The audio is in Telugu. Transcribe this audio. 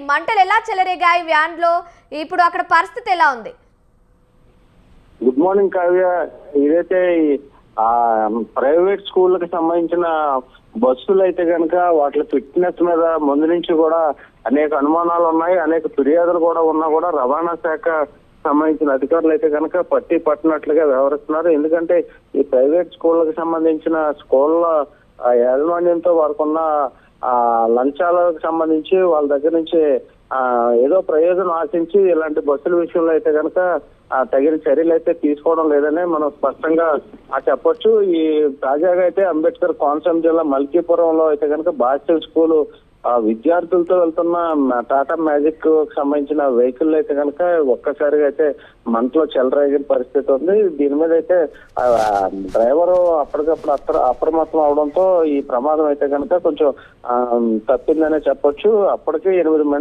మంటలు ఎలా చెలరేగాయి వ్యాన్ లో? ఇప్పుడు అక్కడ పరిస్థితి ఎలా ఉంది? Good morning Kavya. ఇదైతే ప్రైవేట్ స్కూళ్ళకి సంబంధించిన బస్సులు అయితే కనుక వాటి ఫిట్నెస్ మీద ముందు నుంచి కూడా అనేక అనుమానాలు ఉన్నాయి, అనేక ఫిర్యాదులు కూడా ఉన్నా కూడా రవాణా శాఖ సంబంధించిన అధికారులు అయితే కనుక పట్టినట్లుగా వ్యవహరిస్తున్నారు. ఎందుకంటే ఈ ప్రైవేట్ స్కూళ్ళకి సంబంధించిన స్కూళ్ళ యాజమాన్యంతో వారికున్న లంచాలకు సంబంధించి వాళ్ళ దగ్గర నుంచి ఏదో ప్రయోజనం ఆశించి ఇలాంటి బస్సుల విషయంలో అయితే కనుక తగిన చర్యలు అయితే తీసుకోవడం లేదని మనం స్పష్టంగా చెప్పొచ్చు. ఈ తాజాగా అయితే అంబేద్కర్ కోనసీమ జిల్లా మల్కీపురంలో అయితే కనుక బాస్టల్ స్కూల్ విద్యార్థులతో వెళ్తున్న టాటా మ్యాజిక్ సంబంధించిన వెహికల్ అయితే కనుక ఒక్కసారిగా అయితే మంటలో చెలరేగిన పరిస్థితి ఉంది. దీని మీద అయితే డ్రైవరు అప్పటికప్పుడు అప్రమత్తం అవడంతో ఈ ప్రమాదం అయితే కనుక కొంచెం తప్పిందనే చెప్పొచ్చు. అప్పటికే 8 మంది